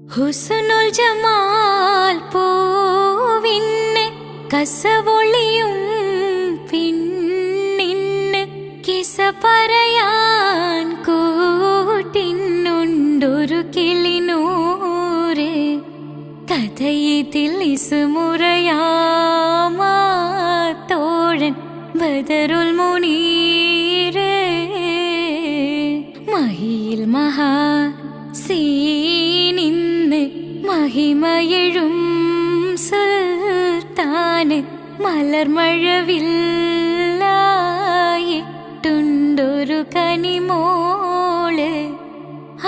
ഹുസ്നുൽ Jamal പൂവിന് കസവൊളിയും പിന്നിന് കിസ പറയാൻ കൂട്ടിനുണ്ടൊരു കിളിനൂറ് കഥയിതിൽ ഇസുമുറയാമാത്തോഴൻ ബദറുൽ മുനീറ് മഹിയിൽ മഹാ സീനിന്ന് മഹിമയെഴും സുൽത്താന് മലർമഴവില്ലായിട്ടുണ്ടൊരു കനിമോള്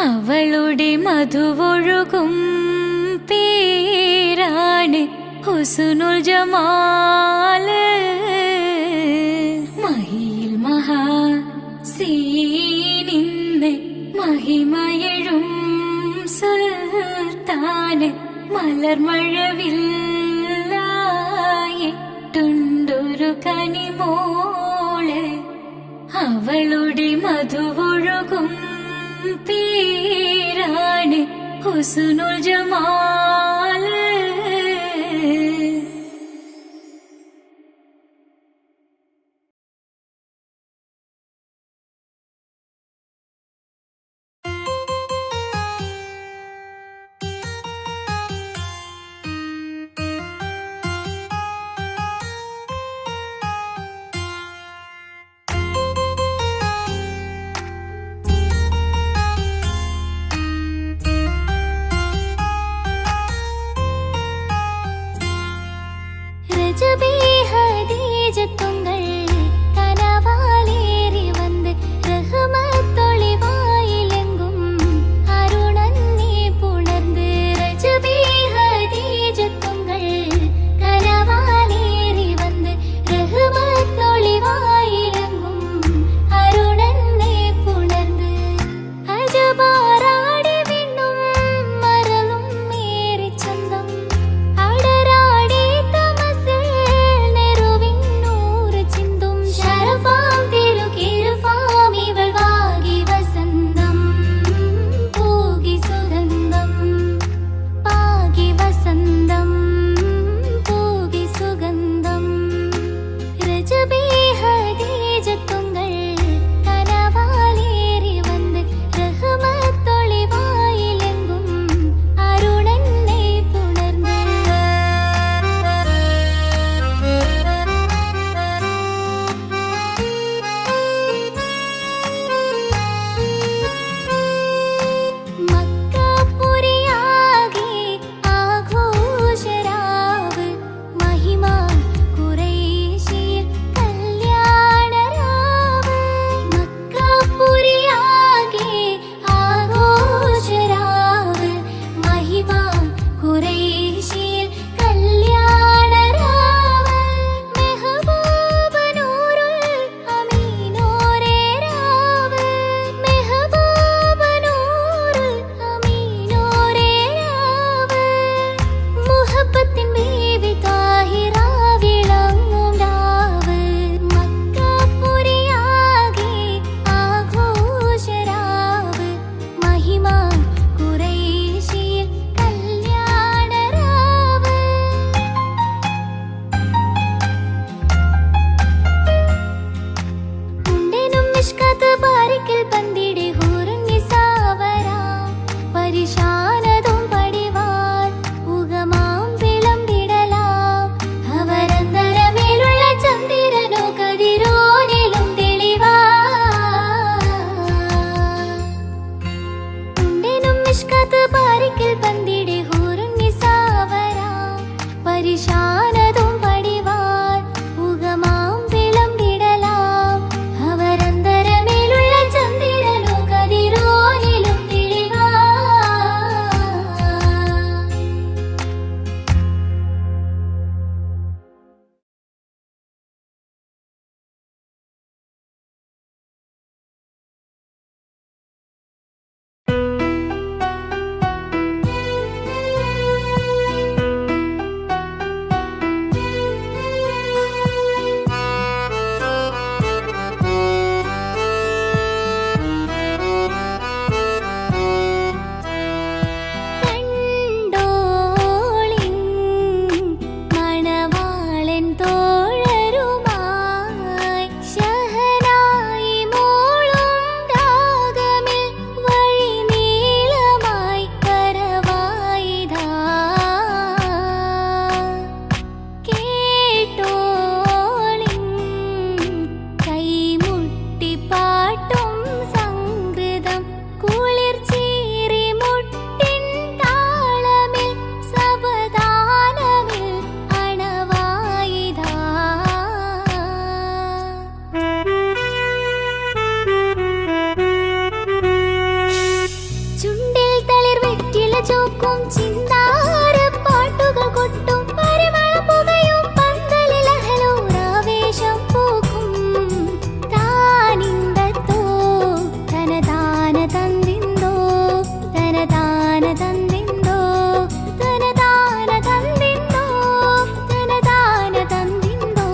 അവളുടെ മധുവൊഴുകും പേരാണ് ഹുസ്നുൽ ജമാല് മഹിയിൽ മഹാ സീനിന്ന് മഹിമയെഴും സുൽത്താന് മലർമഴവില്ലായിട്ടുണ്ടൊരു കനിമോള് അവളുടെ മധുവൊഴുകും പേരാണ് ഹുസ്നുൽ ജമാല്. ചോക്കും ചിന്താര പാട്ടുകൾ കൊട്ടും പരിമള പുകയും പന്തലിലഹലൂറാവേശം പൂക്കും താനിന്തത്തോ തനതാന തന്തിന്തോ തനതാന തന്തിന്തോ തനതാന തന്തിന്തോ തനതാന തന്തിന്തോ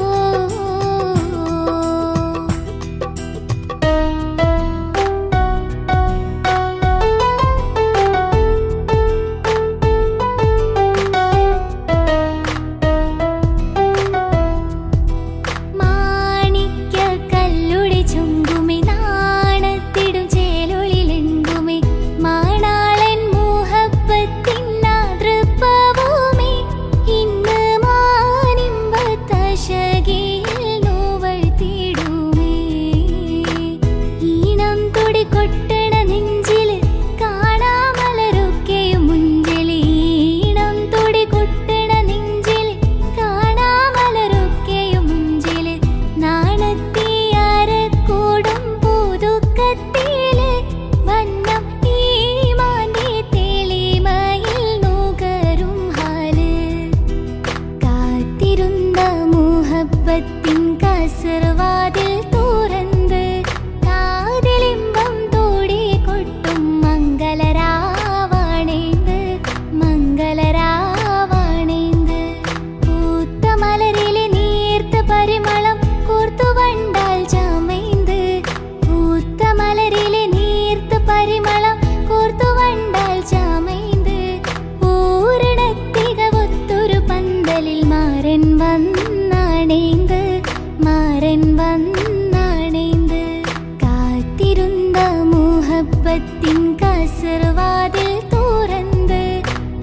മാണിക്യ കല്ലുടി ചുങ്കുമി നാണത്തിടും ചേലൊളിലെങ്കുമി മാണാളൻ മോഹപ്പത്തിനാതൃപ്പഭൂമി ഇന്ന് മാനിമ്പത്തശകിയിൽ നോവഴ്ത്തിടുമേ ഈണം തുടി കൊട്ടണ നെഞ്ചില് കാണാമലരൊക്കെയും മുഞ്ചില് ഈണം തുടി കൊട്ടണ നെഞ്ചില് കാണാമലരൊക്കെയും മുഞ്ചില് നാണത്തിയാരക്കൂടും പുതുക്കത്തില് വന്നം ഈ മാന്റെ തെളിമയിൽ നുകരും ഹാല് കാത്തിരുന്ന മുഹബത്തിൻ കസർവാതിൽ തുറന്ന് കാതിലിമ്പം തോടി കൊട്ടും മംഗളരാവാണേന്ത് മംഗളരാവാണേന്ത് പൂത്ത മലരിലെ നീർത്ത പരിമളം കൂർത്തു വണ്ടാൽ ചമൈന്ത് പൂത്ത മലരിലെ നീർത്ത പരിമളം കൂർത്തു വണ്ടാൽ ചമൈന്ത് പൂരണത്തികവൊത്തൊരു പന്തലിൽ മാരൻ വന്നാണേന്ത് മാരൻ വന്നാണേന്ത് കാത്തിരുന്ന മുഹബത്തിൻ കസർവാതിൽ തുറന്ന്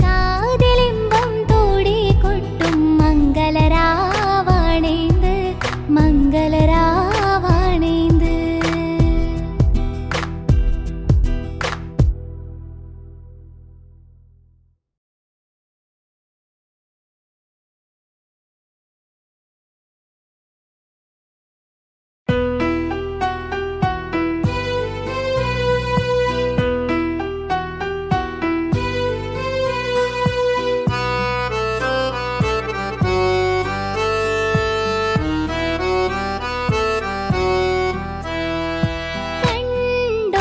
കാതിലിമ്പം തോടി കൊട്ടും മംഗളരാവാണേന്ത് മംഗളരാവാണേന്ത്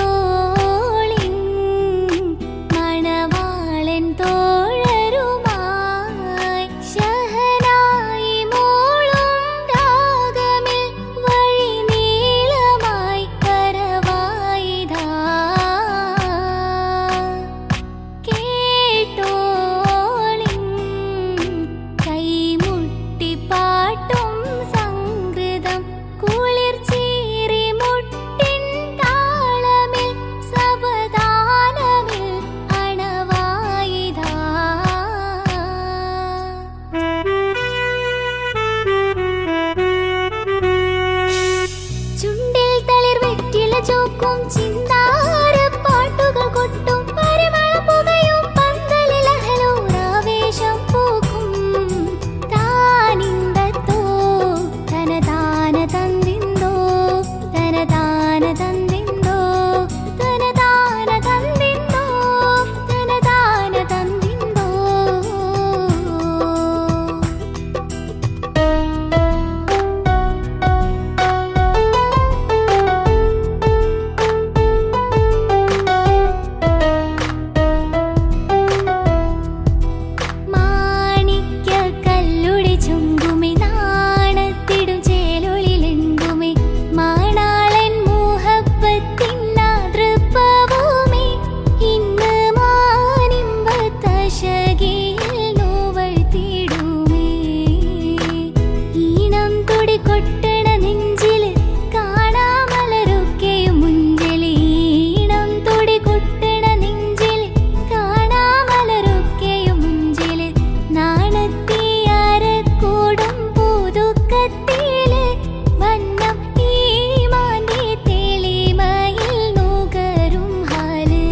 കണ്ടോളിൻ മണവാളൻ തോഴരുമായി ശഹനായി മൂളും രാഗമിൽ വഴി നീളമായി കരവായിതാ കേട്ടോളിൻ കൈമുട്ടി പാട്ടും സംഗൃതം കുളിർ ചീറി മുട്ടിൻ താളമിൽ സവധാനമിൽ അണവായിതാ ചുണ്ടിൽ തളിർ വെറ്റില ചോക്കും ചിന്താര പാട്ടുകൾ കൊട്ടും പരിമള പുകയും പന്തലിലഹലൂറാവേശം പൂക്കും താനിന്തത്തോ തനതാന തന്തിന്തോ തനതാന തന്തിന്തോ തനതാന തന്തിന്തോ തനതാന തന്തിന്തോ മാണിക്യ കല്ലുടി ചുങ്കുമി നാണത്തിടും ചേലൊളിലെങ്കുമി മാണാളൻ മോഹപ്പത്തിനാതൃപ്പഭൂമി ഇന്ന് മാനിമ്പത്തശകിയിൽ നോവഴ്ത്തിടുമേ ഈണം തുടി കൊട്ടണ നെഞ്ചില് കാണാമലരൊക്കെയും മുഞ്ചില് ഈണം തുടി കൊട്ടണ നെഞ്ചില് കാണാമലരൊക്കെയും മുഞ്ചില് നാണത്തിയാരക്കൂടും പുതുക്കത്തില് വന്നം ഈ മാന്റെ തെളിമയിൽ നുകരും ഹാല്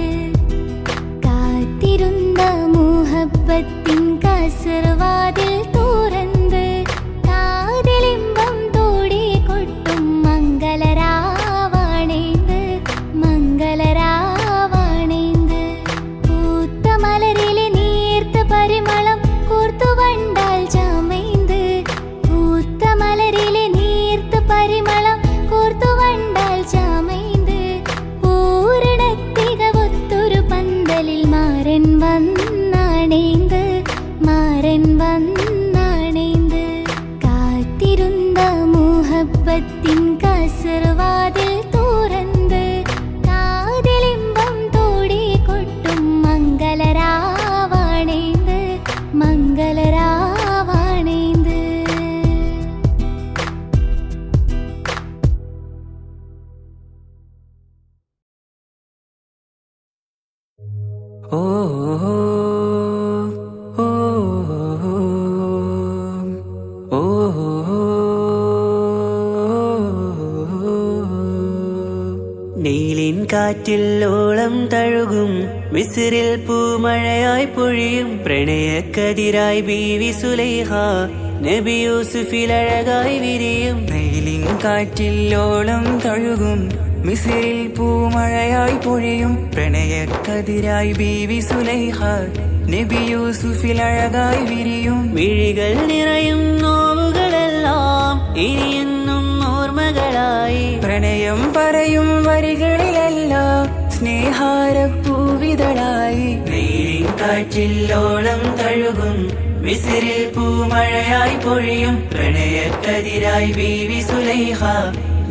കാത്തിരുന്ന മുഹബത്തിൻ കസർവാതിൽ തുറന്ന് കാതിലിമ്പം തോടി കൊട്ടും മംഗളരാവാണേന്ത് മംഗളരാവാണേന്ത് പൂത്ത മലരിലെ നീ വന്നണൈந்து മാരൻ വന്നണൈந்து കാത്തിരുന്ന മുഹബത്തിൻ കസർവാതിൽ തുറന്ന് കാതിലിമ്പം തോടി കൊട്ടും മംഗളരാവണൈந்து മംഗളരാവണൈந்து. ഓ ഓ ഓ നീലിൻ കാറ്റിൽ ഓളം തഴുകും മിസ്രിൽ പൂമഴയായി പൊഴിയും പ്രണയക്കതിരായി ബീവി സുലൈഹ നബി യൂസുഫിൽ അഴകായി വിരിയും. നീലിൻ കാറ്റിൽ ഓളം തഴുകും മിസ്രിൽ പൂമഴയായി പൊഴിയും പ്രണയക്കതിരായി ബീവി സുലൈഹ നബി യൂസുഫിൽ അഴകായി വിരിയും. മിഴികൾ നിറയും നോവുകളെല്ലാം ഇനിയെന്നും ഓർമ്മകളായി പ്രണയം പറയും വരികളിലെല്ലാം സ്നേഹാരപ്പൂവിതളായി. നീലിൻ കാറ്റിൽ ഓളം തഴുകും മിസ്രിൽ പൂമഴയായി പൊഴിയും പ്രണയക്കതിരായി ബീവി സുലൈഹ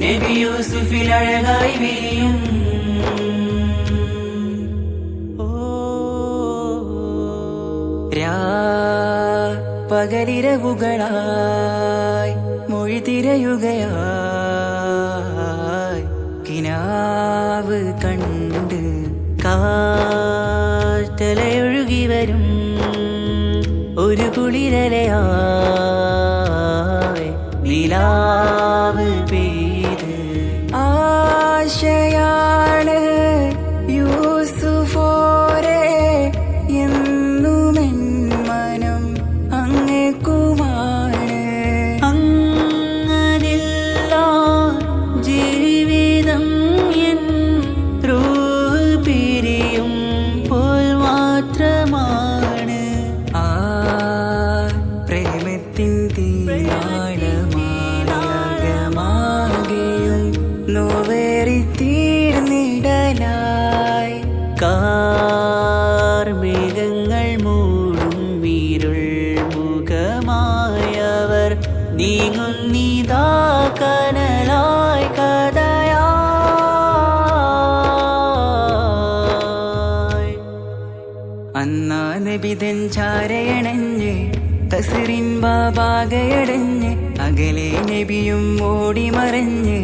നബി യൂസുഫിൽ അഴകായി വിരിയും. പകലിരവുകളായി മൊഴി തിരയുകയായി കിനാവ് കണ്ട് കാറ്റലയൊഴുകി വരും ഒരു കുളിരലയായി നിലാവ് പെയ്ത് ആശയാണ് യൂസുഫോരെ എന്നുമെൻ മനം അങ്ങേക്കുമാണ്. അങ്ങനില്ല ജീവിതം എൻ റൂഹ് പിരിയും പോൽ മാത്രമാണ്. ആ പ്രേമത്തിൻ തീരാളമാകെയും നോവേറി തീർന്നിടലായി കാർമേഘങ്ങൾ മൂടും വീരുൾ മുഖമായവർ നീങ്ങുന്നിതാ കനലായി കഥയായി. അന്നാ നബിതൻ ചാരയണഞ്ഞ് തസ്റിൻ ബാബാകയടഞ്ഞ് അകലെ നബിയും ഓടിമറഞ്ഞ്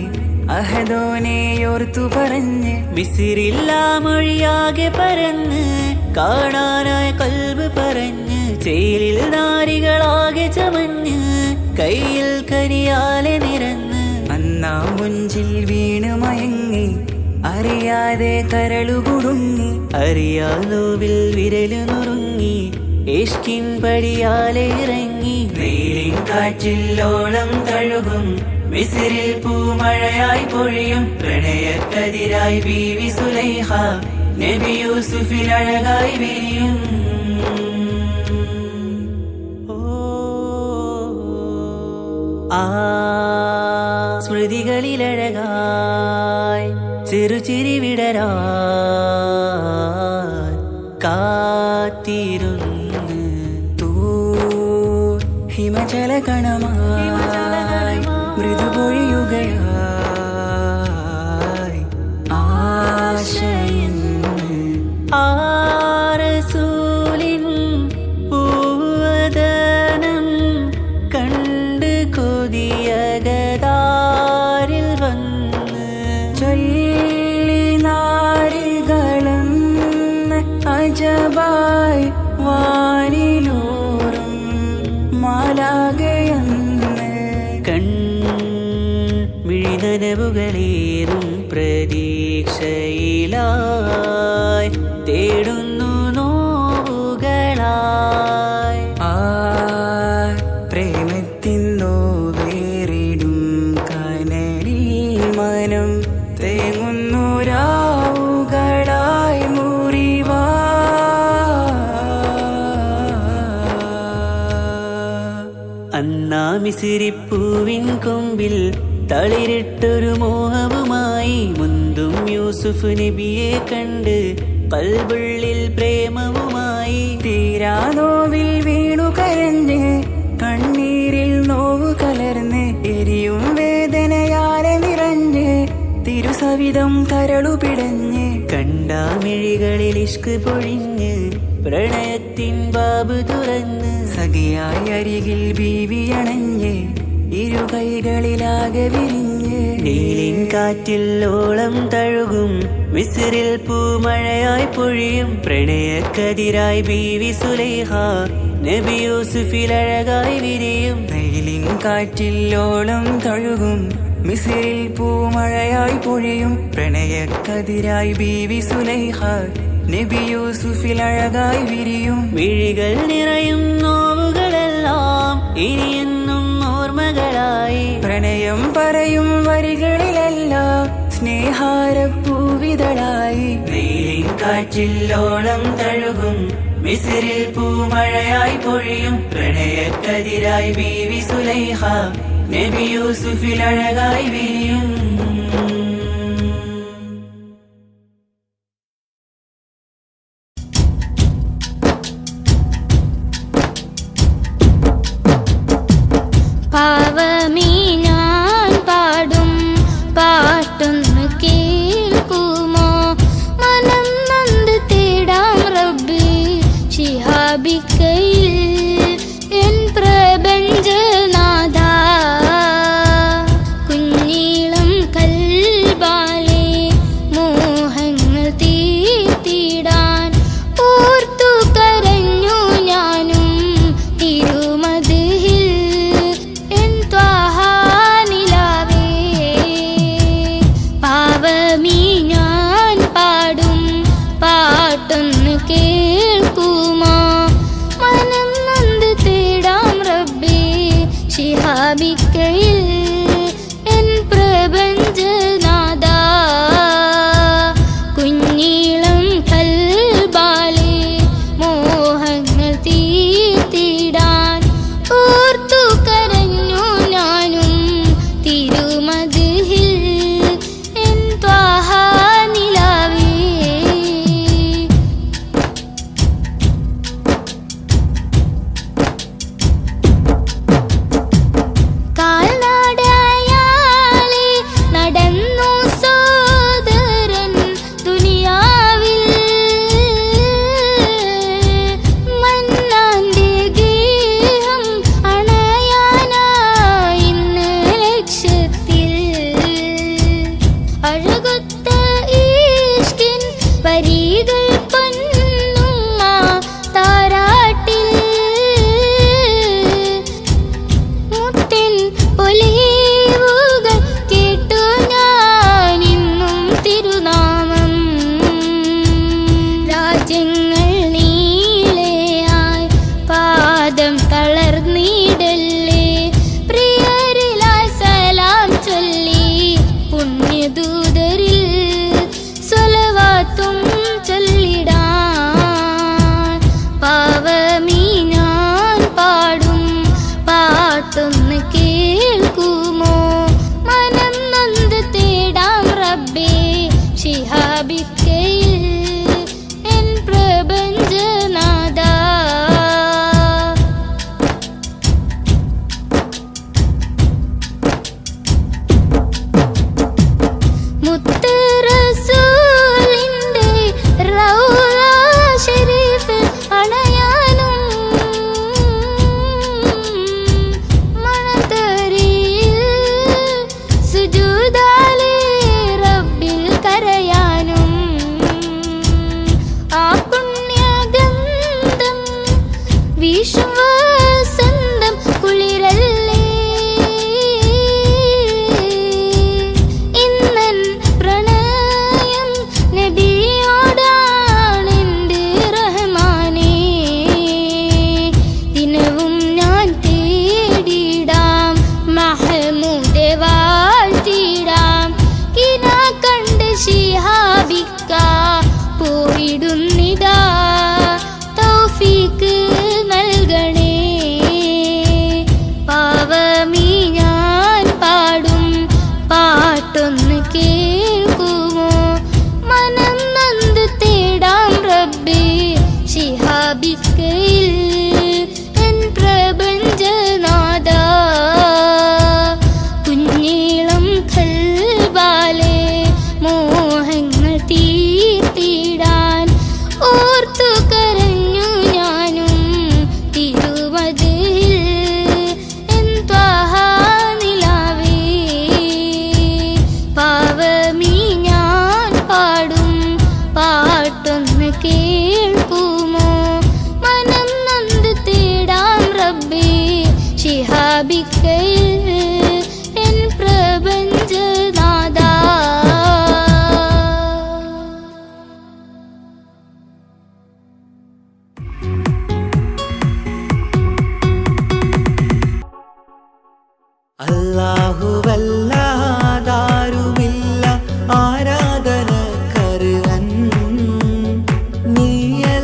അഹദോനെയോർത്തു പറഞ്ഞ് മിസ്രില്ല മൊഴിയാകെ പരന്ന് കാണാനായ കൽബ് പറഞ്ഞ് ചേലിൽ നാരികളാകെ ചമഞ്ഞ് കയ്യിൽ കരിയാലെ നിരന്ന് അന്നാ മുഞ്ചിൽ വീണ് മയങ്ങി അറിയാതെ കരളുകുടുങ്ങി അറിയാലോവിൽ വിരലു നുറുങ്ങി ഇഷ്കിൻ പടിയാലെ ഇറങ്ങി. നീലിൻ കാറ്റിൽ ഓളം തഴുകും മിസ്രിൽ പൂമഴയായി പൊഴിയും പ്രണയക്കതിരായി ബീവി സുലൈഹ നബി യൂസുഫിൽ അഴകായി വിരിയും. ആ സ്മൃതികളിലഴകായി ചെറുചിരി വിടരാൻ കാത്തിരുന്ന് ഹിമജല കണമായി മൃദുപൊഴിയുകയായി ആശയിൻ ആരസൂലിൻ പൂവദനം കണ്ട് കൊതിയകതാരിൽ വന്ന് ചൊല്ലി നാരികളെന്ന് അജബായി വാനിലൂറും മാലാകയെന്ന് കൺമിഴിനനവുകളേറും പ്രതീക്ഷയിലായി തേടുന്നു നോവുകളായി. ആ പ്രേമത്തിൻ നോവേറിടും കനലിൽ മനം തേങ്ങുന്നു രാവുകളായി മുറിവാ. അന്നാ മിസ്രിപ്പൂവിൻ കൊമ്പിൽ തളിരിട്ടൊരു മോഹവുമായി മുന്തും യൂസുഫ് നബിയെ കണ്ട് കൽബുള്ളിൽ പ്രേമവുമായി തീരാനോവിൽ വീണു കരഞ്ഞ് കണ്ണീരിൽ നോവു കലർന്ന് എരിയും വേദനയാലെ നിറഞ്ഞ് തിരുസവിധം കരളുപിടഞ്ഞ് കണ്ടാമിഴികളിൽ ഇഷ്ക് പൊഴിഞ്ഞ് പ്രണയത്തിൻ ബാബ് തുറന്ന് സഖിയായി അരികിൽ ബീവിയണഞ്ഞ് ഇരു കൈകളിലാകെ വിരിഞ്ഞ് നീലിൻ കാറ്റിൽ ഓളം തഴുകും മിസ്രിൽ പൂമഴയായി പൊഴിയും പ്രണയക്കതിരായി ബീവി സുലൈഹ നബി യൂസുഫിൽ അഴകായി വിരിയും നീലിൻ കാറ്റിൽ ഓളം തഴുകും മിസ്രിൽ പൂമഴയായി പൊഴിയും പ്രണയക്കതിരായി ബീവി സുലൈഹ നബി യൂസുഫിൽ അഴകായി വിരിയും മിഴികൾ നിറയും നോവുകളെല്ലാം ഇനിയെന്നും ഓർമ്മകളായി പ്രണയം പറയും വരികളിലെല്ലാം സ്നേഹാരപ്പൂവിതളായി നീലിൻ കാറ്റില്ലോളം തഴുകും മിസ്രിൽ പൂമഴയായി പൊഴിയും പ്രണയക്കതിരായി ബീവി സുലൈഹ നബി യൂസുഫിൽ അഴകായി വിരിയും പാവമീ ഞാൻ പാടും പാട്ടൊന്ന് കേൾക്കുമോ മനം നൊന്ത് തേടാം റബ്ബി ശിഹാബിക്കയിൽ എൻ പ്രപഞ്ചനാഥ കുഞ്ഞീളം കൽബാലെ മോഹങ്ങൾ തീർത്തിടാൻ ഓർത്തു കരഞ്ഞു ഞാനും തിരുമദിഹിൽ പാവമീ ഞാൻ പാടും പാട്ടൊന്ന് കേൾക്കുമോ മനം നൊന്ത് തേടാം റബ്ബി ശിഹാബിക്കയിൽ എൻ പ്രപഞ്ചനാഥ കുഞ്ഞീളം കൽബാലെ മോഹങ്ങൾ തീർത്തിടാൻ ഓർത്തു കരഞ്ഞു ഞാനും തിരുമദിഹിൽ കാൽനടയാലെ നടന്നു സോദരൻ ദുനിയാവിൽ മന്നാന്റെ ഗേഹം അണയാനായി ഇന്ന് ലക്ഷ്യത്തിൽ അഴകൊത്ത ഈഷ്കിൻ വരികൾ പൊന്നുമ്മ താരാട്ടിൽ മുത്തിൻ പൊലിവുകൾ കേട്ടു ഞാൻ ഇന്നും തിരുനാമം രാജ്യങ്ങൾ നീളയായി പാദം തളർന്നിടല്ലേ പ്രിയരിലായി സലാം ചൊല്ലി പുണ്യദൂതരിൽ സ്വലവാത്തും ചൊല്ലിടാൻ പാവമീ ഞാൻ പാടും പാട്ടൊന്ന് കേൾക്കുമോ മനം നൊന്ത് തേടാം റബ്ബേ ശിഹാബിക്കയിൽ എൻ പ്രപഞ്ചനാഥ മുത്ത് റസൂലിന്റെ റൗള ശരീഫിൽ അണയാനും മണത്തരിയിൽ സുജൂദാലെ റബ്ബിൽ കരയാനും ആ പുണ്യഗന്ധം വിശ്വസന്തം കുളിരല്ലേ ഇന്നൻ പ്രണയം നബിയോടാണെന്റെ റഹ്മാനേ ദിനവും ഞാൻ തേടിടാം മഹമൂദെ വാഴ്ത്തിടാം കിനാ കണ്ട് ശിഹാബിക്ക പോയിടുന്നിതാ തൗഫീക്ക് നൽകണേ ശിഹാബിക്കയിൽ എൻ പ്രപഞ്ചനാഥ കുഞ്ഞീളം കൽബാലെ മോഹങ്ങൾ തീർത്തിടാൻ ഓർത്തു കരഞ്ഞു ഞാനും തിരുവതിൽ എൻ ത്വാഹാ നിലാവേ പാവമീ ഞാൻ പാടും പാട്ടൊന്ന് കേൾക്കുമോ മനം നൊന്ത് തേടാം റബ്ബേ ശിഹാബിക്കയിൽ എൻ പ്രപഞ്ചനാഥ അല്ലാഹുവല്ലാതാരുമില്ല ആരാധനക്കർഹൻ നീയല്ലാതൊരിലായില്ല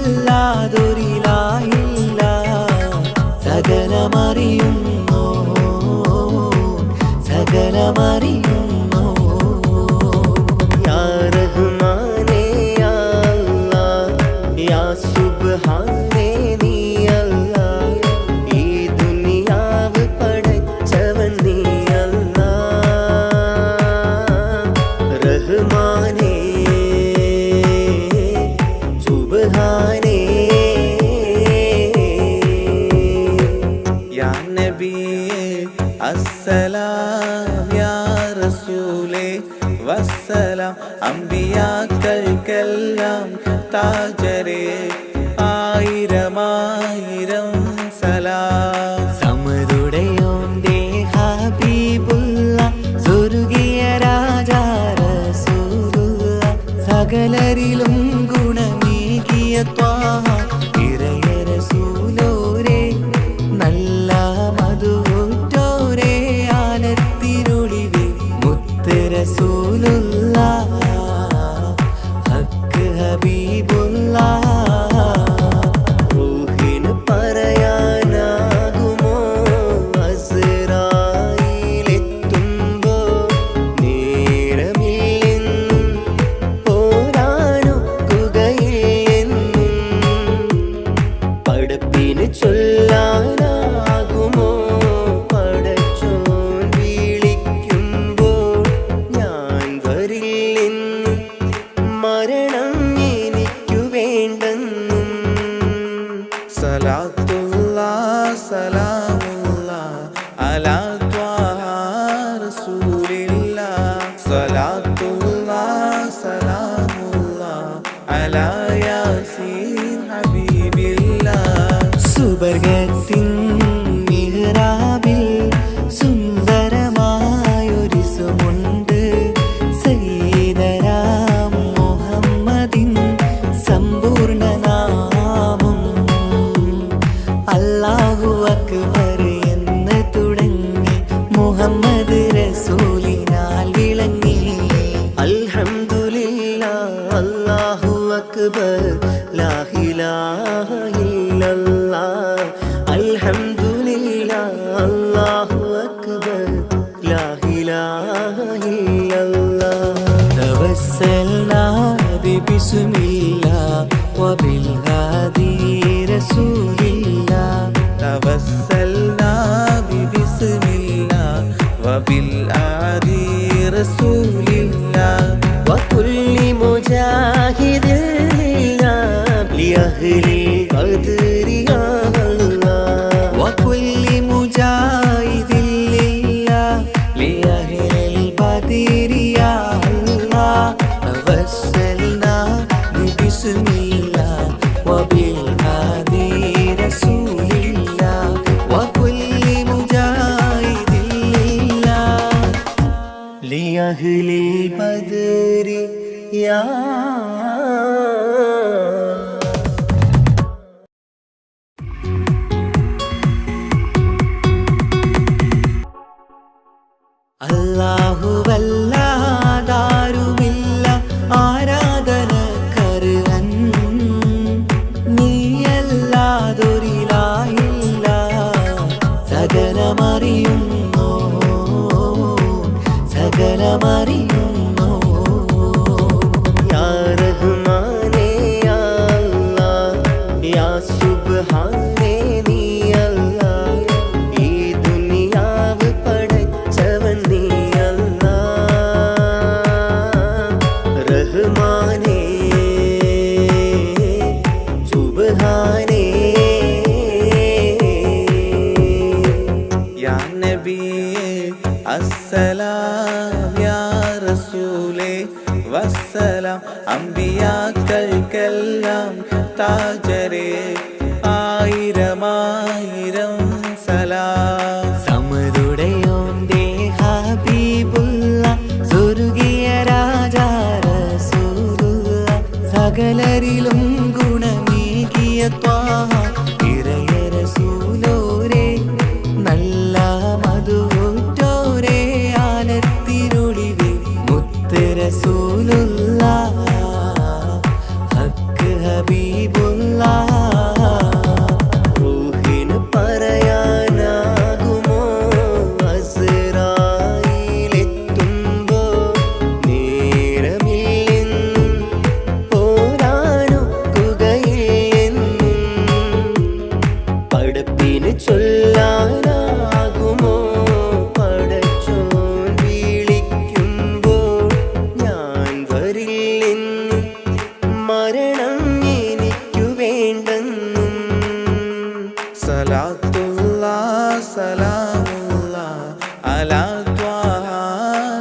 സകലമറിയുന്നോ സകലമറിയുന്നോ യാ റഹ്മാനേ യാ അല്ലാഹ് യാ സുബ്ഹാനേ നീ അല്ലാഹ് ഈ ദുനിയാവ് പടച്ചവൻ നീ അല്ലാഹ് റഹ്മാനേ സുബ്ഹാനേ യാ നബിയേ അസ്സലാം യാ റസൂലേ വസ്സലാം അമ്പിയാക്കൾക്കെല്ലാം താജരേ ആയിരമായിരം സലാം സമരുടയോന്റെ ഹബീബുള്ള സ്വർഗീയ രാജാ റസൂലുള്ള സകലരിലും ഗുണമേകിയ ത്വാഹ ഇറയ റസൂലോരേ നല്ല മധുറ്റോരേ ആലത്തിനൊളിവേ മുത്ത് റസൂലുള്ള ഹക്ക് ഹബീബുള്ള റൂഹിന് പറയാനാകുമോ അസ്റായിലെത്തുമ്പോ നേരമില്ലെന്നും പോരാനൊക്കുകയില്ലെന്നും പടപ്പിന് ചൊല്ലാനാകുമോ പടച്ചോൻ വിളിക്കുമ്പോൾ ഞാൻ വരില്ലെന്നും മരണം എനിക്കു വേണ്ടെന്നും സലാത്തുല്ലാ സലാമുല്ലാ അലാ ത്വാഹാ റസൂലില്ലാ സലാത്തുല്ലാ സലാമുല്ലാ അലാ യാസീൻ ഹബീബില്ലാ സുബർഗത്തിൻ മിഹ്റാബിൽ സുന്ദരമായൊരു സുമുണ്ട് സയ്യിദനാം മുഹമ്മദിൻ സമ്പൂർണ്ണ നാമം അല്ലാഹു അക്ബർ എന്ന് തുടങ്ങി മുഹമ്മദ് റസൂലിനാൽ വിളങ്ങി അൽഹംദുലില്ലാ അല്ലാഹു അക്ബർ ലാ ഇലാഹ ഇല്ലല്ലാഹ് അൽഹംദുലില്ലാ അല്ലാഹു അക്ബർ ലാ ഇലാഹ ഇല്ലല്ലാഹ് തവസ്സൽനാ ബിസ്മില്ലാഹ് വബിൽഹാദി റസൂലില്ലാഹ് തവസ്സൽനാ ബിസ്മില്ലാഹ് വബിൽഹാദി റസൂലില്ലാഹ് വകുല്ലി മുജാഹിദിൻ ലില്ലാഹ് ലിഅഹ്ലി ഖദ്രി യാ അല്ലാഹ് വകുല്ലി മുജാഹിദിൻ ലില്ലാഹ് ലിഅഹ്ലിൽ ബദ്രി യാ അല്ലാഹ് തവസ്സൽനാ ബിസ്മില്ലാഹ് വബിൽഹാദി റസൂലില്ലാഹ് വകുല്ലി മുജാഹിദിൻ ലില്ലാഹ് ലിഅഹ്ലിൽ ബദ്രി യാ അല്ലാഹുവല്ലാതാരുമില്ല ആരാധനക്കർഹൻ നീയല്ലാതൊരിലായില്ല സകലമറിയുന്നോ സകലമറിയുന്നോ യാ റഹ്മാനേ യാ അല്ലാഹ് യാ സുബ്ഹാനേ സുബ്ഹാനേ നീ അല്ലാഹ്, ഈ ദുനിയാവ് പടച്ചവൻ നീ അല്ലാഹ്. റഹ്മാനേ സുബ്ഹാനേ. യാ നബിയേ അസ്സലാം, യാ റസൂലേ വസ്സലാം. അമ്പിയാക്കൾക്കെല്ലാം താജരേ ആയിരമായിരം സലാം. സമതുടയോന്റെ ഹബീബുള്ള സ്വർഗീയ രാജാ റസൂലുള്ള, സകലരിലും ഗുണമേകിയ ത്വാഹ ഇറയ റസൂലോരേ, നല്ല മധുറ്റോരേ ആലത്തിരുളിവേ മുത്ത് റസൂലുള്ള, ഹക്ക് ഹബീബുള്ള. റൂഹിന് പറയാനാകുമോ അസ്റായീലെത്തുമ്പോ, നേരമില്ലെന്നും പോരാനൊക്കുകയില്ലെന്നും പടപ്പിന് ചൊല്ലാനാകുമോ പടച്ചോൻ വിളിക്കുമ്പോൾ, ഞാൻ വരില്ലെന്ന് മരണം എനിക്കു വേണ്ടെന്നും. സലാത്തുല്ലാഹ് സലാമുല്ലാഹ് അലാ ത്വാഹ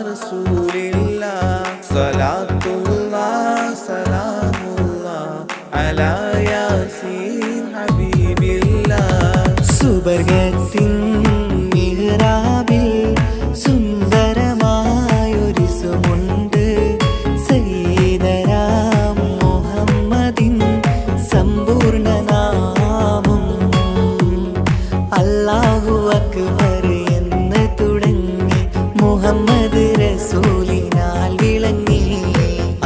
റസൂലില്ലാഹ്, സലാത്തുല്ലാഹ് സലാമുല്ലാഹ് അലാ യാസീൻ ഹബീബില്ലാഹ്. സുബർഗത്തിൻ മിഹ്റാബിൽ സുന്ദരമായൊരിസുമുണ്ട്, സയ്യിദനാ മുഹമ്മദിൻ സമ്പൂർണ്ണ നാമം. അല്ലാഹു അക്ബർ എന്ന് തുടങ്ങി മുഹമ്മദ് റസൂലിനാൽ വിളങ്ങി.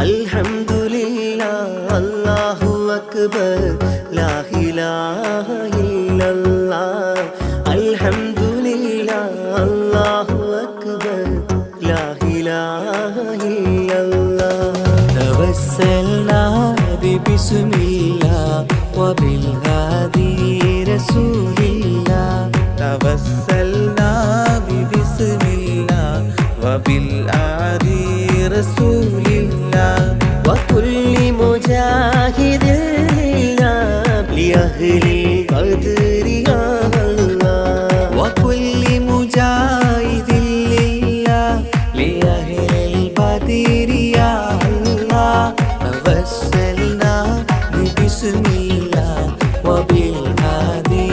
അൽഹംദുലില്ലാഹ് അല്ലാഹു അക്ബർ ലാ ഇലാഹ ഇല്ലല്ലാഹ്. അൽഹംദുലില്ലാഹ് അല്ലാഹു അക്ബർ ലാ ഇലാഹ ഇല്ലല്ലാഹ്. തവസ്സൽനാ ബിസ്മില്ലാഹ് വബിൽ ഹാദി റസൂലില്ലാഹ്, തവസ്സൽനാ ബിസ്മില്ലാഹ് വബിൽ ഹാദി റസൂലില്ലാഹ്. വകുല്ലി മുജാഹിദിൻ ലില്ലാഹ് ലിഅഹ്ലിൽ ഖദ്രി യാ അല്ലാഹ്. വകുല്ലി മുജാഹിദിൻ ലില്ലാഹ് ലിഅഹ്ലിൽ ഖദ്രി യാ അല്ലാഹ്. തവസ്സൽനാ ബിസ്മില്ലാഹ് വബിൽ ഹാദി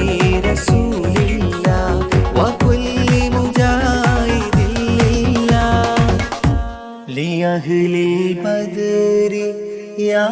റസൂലില്ലാഹ്. വകുല്ലി മുജാഹിദിൻ ലില്ലാഹ് ലിഅഹ്ലിൽ ഖദ്രി യാ.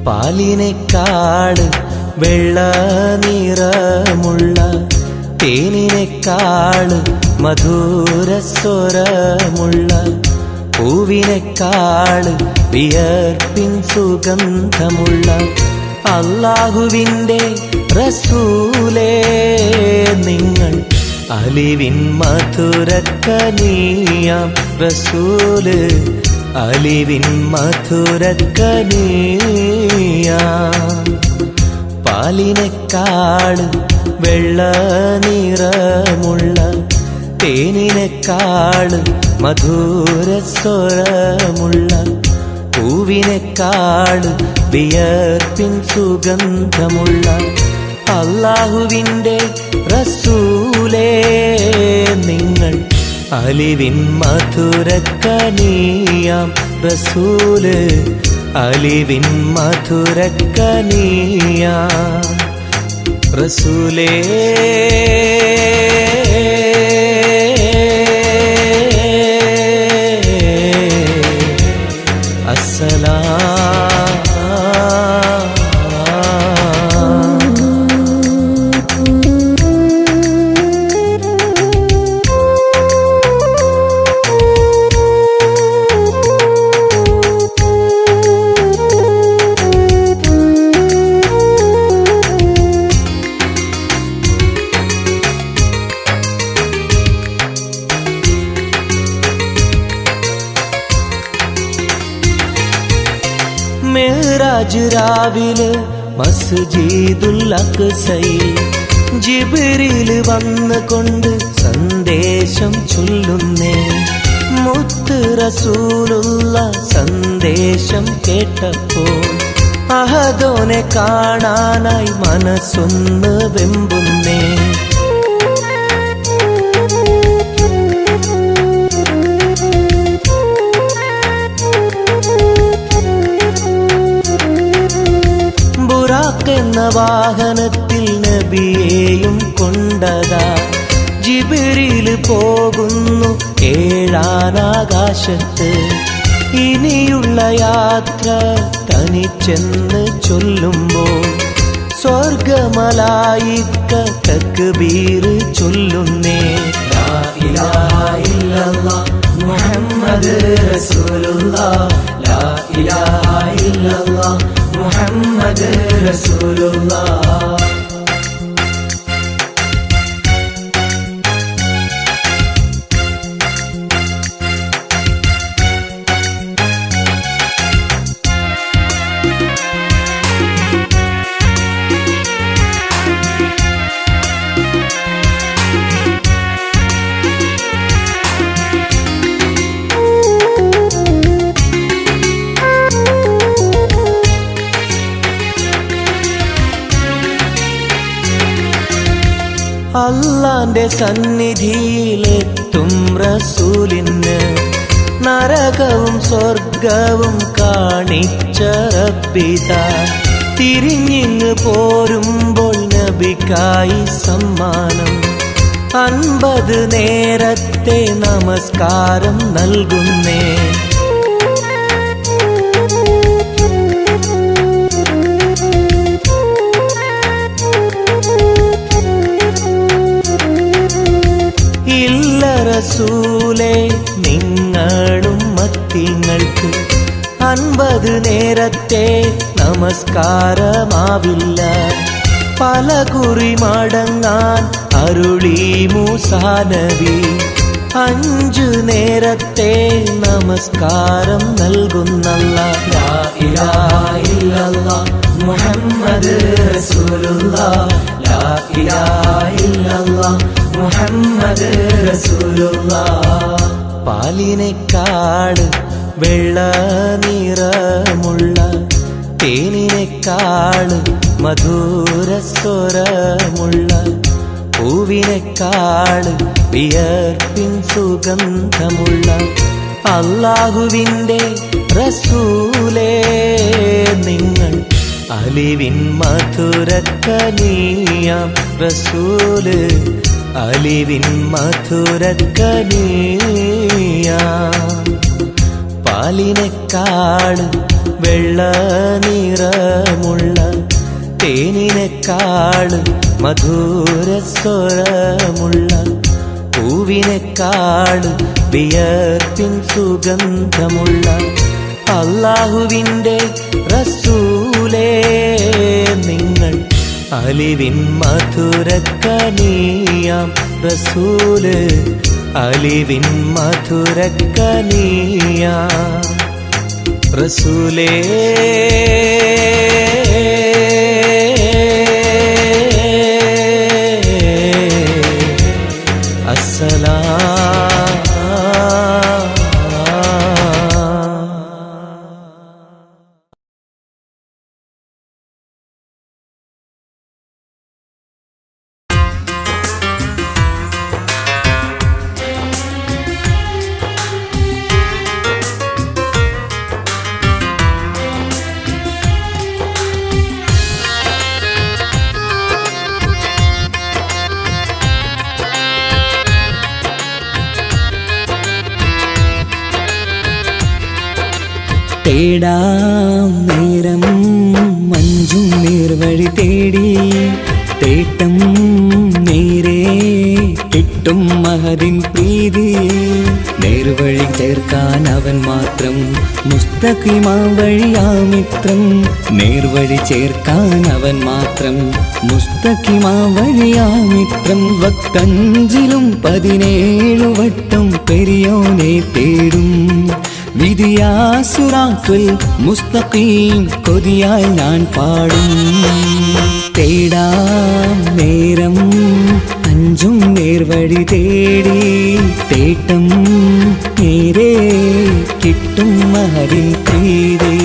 പാലിനേക്കാള് വെള്ള നിറമുള്ള തേനിനേക്കാള് മധുരസ്വരമുള്ള പൂവിനേക്കാള് വിയർപ്പിൻ സുഗന്ധമുള്ള അല്ലാഹുവിൻ്റെ റസൂലേ നിങ്ങൾ അലിവിൻ മധുരക്കനിയാം റസൂല് അലിവിൻ മധുരക്കനിയാം പാലിനേക്കാള് വെള്ള നിറമുള്ള തേനിനേക്കാള് മധുരസ്വരമുള്ള പൂവിനേക്കാള് വിയർപ്പിൻ സുഗന്ധമുള്ള അല്ലാഹുവിൻ്റെ റസൂലേ നിങ്ങൾ അലിവിൻ മധുരക്കനിയാം റസൂല് അലിവിൻ മധുരക്കനിയാം റസൂലേ മെഹ്റാജ് രാവിലെ മസ്ജിദുൽ അഖ്സയിൽ ജിബ്രീൽ വന്നുകൊണ്ട് സന്ദേശം ചൊല്ലുന്നേ മുത്ത് റസൂലുള്ള സന്ദേശം കേട്ടപ്പോൾ അഹദോനെ കാണാനായി മനസ്സൊന്ന് വെമ്പുന്നേ എന്ന വാഹനത്തിൽ നബിയെയും കൊണ്ടതാ ജിബ്രീൽ പോകുന്നു ഏഴാനാകാശത്ത് ഇനിയുള്ള യാത്ര തനിച്ചെന്ന് ചൊല്ലുമ്പോൾ സ്വർഗമലായിക്ക തക്ബീർ ചൊല്ലുന്നേ ലാ ഇലാഹ ഇല്ലല്ലാഹ് മുഹമ്മദ് റസൂലുള്ളാഹ് ലാ ഇലാഹ ഇല്ലല്ലാഹ് മുഹമ്മദ് റസൂലുള്ളാഹ് അല്ലാന്റെ സന്നിധിയിലെത്തും റസൂലിന് നരകവും സ്വർഗവും കാണിച്ച റബ്ബിതാ തിരിഞ്ഞിങ്ങ് പോരുമ്പോൾ നബിക്കായി സമ്മാനം 50 നേരത്തെ നമസ്കാരം നൽകുന്നേ റസൂലേ നിങ്ങളും മത്തിങ്ങൾക്ക് 50 നേരത്തെ നമസ്കാരമാവില്ല പല കുറി മടങ്ങാൻ അരുളി മൂസാ നബി 5 നേരത്തെ നമസ്കാരം നൽകുന്നല്ലാഹ് ലാ ഇലാഹ ഇല്ലല്ലാഹ് മുഹമ്മദ് റസൂലുള്ളാഹ് ലാ ഇലാഹ ഇല്ലല്ലാഹ് മുഹമ്മദ് റസൂലുള്ളാഹ് പാലിനേക്കാള് വെള്ള നിറമുള്ള തേനിനേക്കാള് മധുരസ്വരമുള്ള പൂവിനേക്കാള് വിയർപ്പിൻ സുഗന്ധമുള്ള അല്ലാഹുവിൻ്റെ റസൂലേ നിങ്ങൾ അലിവിൻ മധുരക്കനിയാം റസൂല് അലിവിൻ മധുരക്കനിയാം പാലിനേക്കാള് വെള്ള നിറമുള്ള തേനിനെക്കാള് മധുരസ്വരമുള്ള പൂവിനെക്കാള് വിയർപ്പിൻ സുഗന്ധമുള്ള അല്ലാഹുവിൻ്റെ റസൂലേ നിങ്ങൾ അലിവിൻ മധുരക്കനിയാം റസൂല് അലിവിൻ മധുരക്കനിയാം റസൂലേ തേടാം നേരം മഞ്ചും നേർവഴി തേടി തേട്ടം നേരെ കിട്ടും മഹദിൻ പ്രീതി നേർവഴി ചേർക്കാൻ അവൻ മാത്രം മുസ്തഖിമാ വഴിയാ മിത്രം നേർവഴി ചേർക്കാൻ അവൻ മാത്രം മുസ്തഖിമാ വഴിയാ മിത്രം വക്തഞ്ചിലും 17 വട്ടം പെരിയോനെ തേടും വിധിയാ സിറാത്തുൽ മുസ്തഖീം കൊതിയാൽ ഞാൻ പാടും തേടാം നേരം അഞ്ചും നേർവഴി തേടി തേട്ടം നേരെ കിട്ടും മഹദിൻ പ്രീതി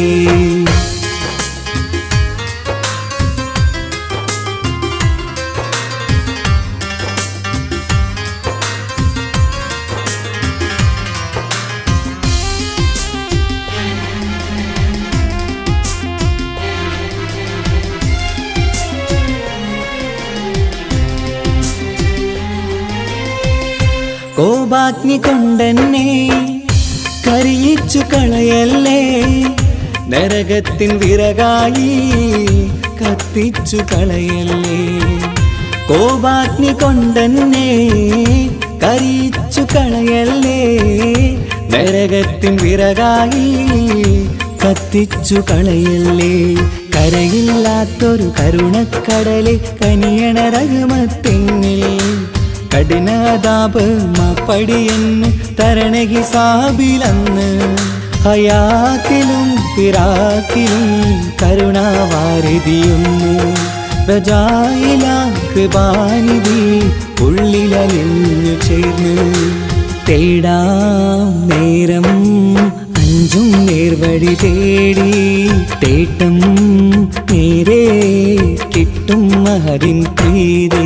കോപാഗ്നി കൊണ്ടെന്നെ കരിയിച്ചു കളയല്ലേ നരകത്തിൻ വിറകായി കത്തിച്ചു കളയല്ലേ കോപാഗ്നി കൊണ്ടെന്നെ കരിയിച്ചു കളയല്ലേ നരകത്തിൻ വിറകായി കത്തിച്ചു കളയല്ലേ കരയില്ലാത്തൊരു കരുണക്കടലെ കനിയണ റഹ്മത്തിന്നിൽ കഠിനതാപ് മപ്പടിയെന്ന് തരണ ഹിസാബിലന്ന് ഹയാത്തിലും ഫിറാക്കിലും കരുണാവാരിതിയൊന്ന് പ്രജായില കൃപാനിധി ഉള്ളിലലിഞ്ഞു ചേർന്ന് തേടാം നേരം അഞ്ചും നേർവഴി തേടി തേട്ടം നേരെ കിട്ടും മഹദിൻ പ്രീതി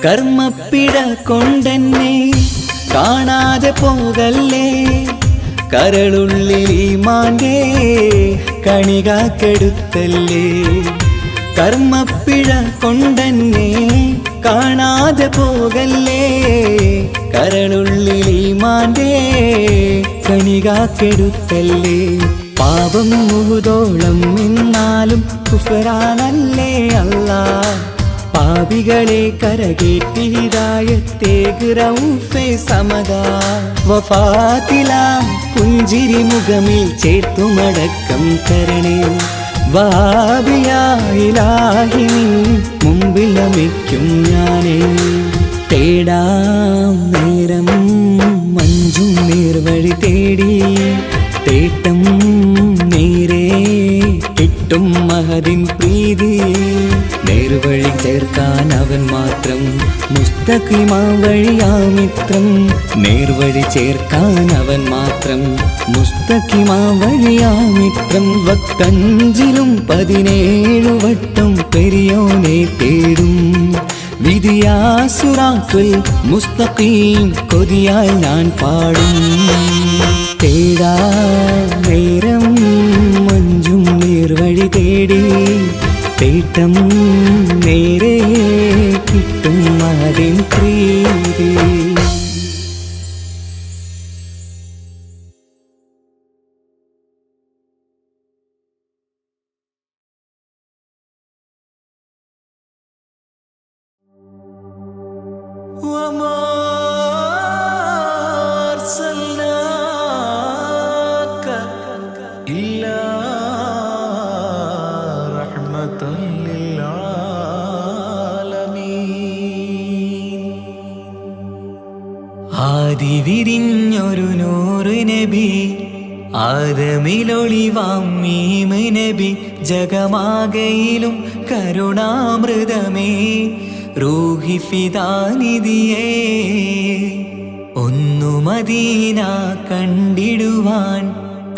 കർമ്മപ്പിട കൊണ്ടെന്നെ കാണാതെ പോകല്ലേ കരളുള്ളിൽ ഈമാന്റെ കണികാക്കെടുത്തല്ലേ കർമ്മപ്പിഴ കൊണ്ടെന്നെ കാണാതെ പോകല്ലേ കരളുള്ളിൽ ഈമാന്റെ കണികാക്കെടുത്തല്ലേ പാപം മുഹുദോളം എന്നാലും കുഫറാനല്ലേ അല്ലാ പാപികളെ കരകേറ്റി ഹിദായത്തേക് റഊഫേ സമദാ വഫാത്തിലാം പുഞ്ചിരി മുഖമിൽ ചേർത്തുമടക്കം തരണേ വഹാബിയായിലാഹി നിൻ മുമ്പിൽ നമിക്കും ഞാനേ തേടാം നേരം മഞ്ചും നേർവഴി തേടി തേട്ടം നേരെ കിട്ടും മഹദിൻ പ്രീതി നേർവഴി ചേർക്കാൻ അവൻ അവൻ മാത്രം മുസ്തഖിമാ വഴിയാമിത്രം നേർവഴി ചേർക്കാൻ അവൻ മാത്രം മുസ്തഖിമാ വഴിയാമിത്രം വക്കഞ്ചിലും 17 വട്ടം പെരിയോനെ തേടും വിധിയാസുറാത്തുൽ മുസ്തഖീം കൊതിയാൽ ഞാൻ പാടും തേടാ നേരം മഞ്ചും നേർവഴി തേടി തേട്ടം നേരെ കിട്ടും അതിൻ പ്രീതി وما أرسلناك إلا رحمة للعالمين ആദി വിരിഞ്ഞൊരു നൂറ് നബി ആദമിലൊളിവാം മീമ് നബി ജഗമാകയിലും കരുണാമൃതമേ റൂഹി ഫിദാനിധിയേ ഒന്നു മദീന കണ്ടിടുവാൻ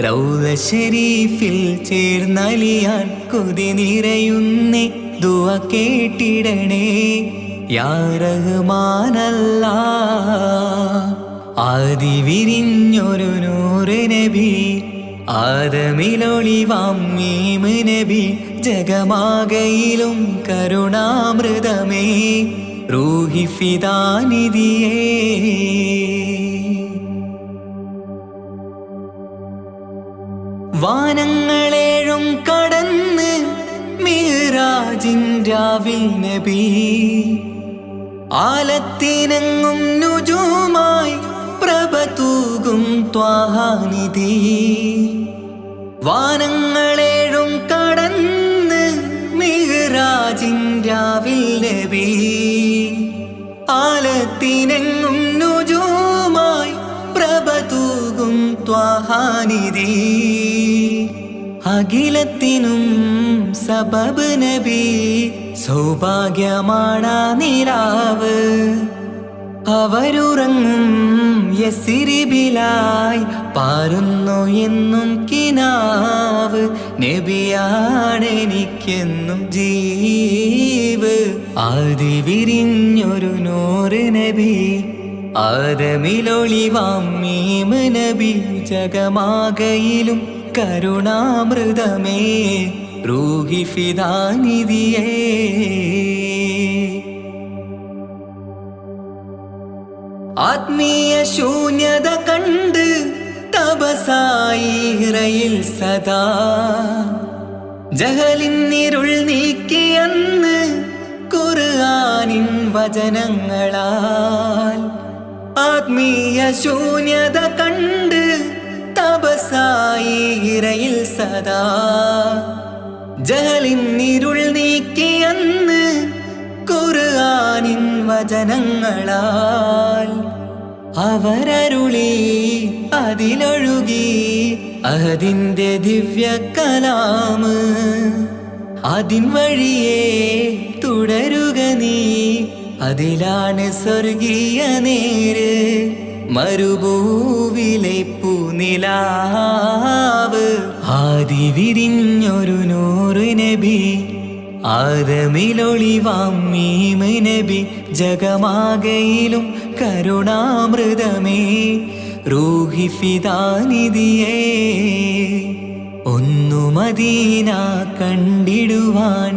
റൗള ശരീഫിൽ ചേർന്നലിയാൻ കൊതി നിറയുന്നേ ദുആ കേട്ടിടണേ യാ റഹ്മാനല്ലാ ആദി വിരിഞ്ഞൊരു നൂറ് നബി ആദമിലൊളിവാം മീമ് നബി ജഗമാകയിലും കരുണാമൃതമേ റൂഹി ഫിദാനിധിയേ വാനങ്ങളേഴും കടന്ന് മിഅ്റാജിൻ രാവിൽ നബി ആലത്തിനങ്ങും നുജൂമായി പ്രഭ തൂകും ത്വാഹാനിധി വാനങ്ങളേഴും കടന്ന് മിഅ്റാജിൻ രാവിൽ നബി ആലത്തിനെങ്ങും നുജൂമായി പ്രഭ തൂകും ത്വാഹാനിധി അഖിലത്തിനും സബബ് നബി സൗഭാഗ്യമാണാ നിലാവ് അവരുറങ്ങും യസിരിബിലായി പാരുന്നു എന്നും കിനാവ് നബിയാണെനിക്കെന്നും ജീവ് ആദി വിരിഞ്ഞൊരു നൂറ് നബി ആദമിലൊളിവാം മീമ് നബി ജഗമാകയിലും കരുണാമൃതമേ റൂഹി ഫിദാനിധിയേ ആത്മീയ ശൂന്യത കണ്ട് തപസായി ഇറയിൽ സദാ ജഹലിന്നിരുൾ നീക്കിയന്ന് ഖുർആനിൻ വചനങ്ങളാൽ ആത്മീയ ശൂന്യത കണ്ട് തപസായി ഇറയിൽ സദാ ജഹലിന്നിരുൾ നീക്കിയന്ന് ഖുർആനിൻ വചനങ്ങളാൽ അവരരുളി അതിലൊഴുകി അതിന്റെ ദിവ്യ കലാമ് അതിൻ വഴിയേ തുടരുക നീ അതിലാണ് സ്വർഗീയ നേര് മരുഭൂവിലെ പൂനിലാവ് ആദി വിരിഞ്ഞൊരു നൂറ് നബി ആദമിലൊളിവാം മീമ് നബി ജഗമാകയിലും കരുണാമൃതമേ റൂഹി ഫിദാനിധിയേ ഒന്നു മദീന കണ്ടിടുവാൻ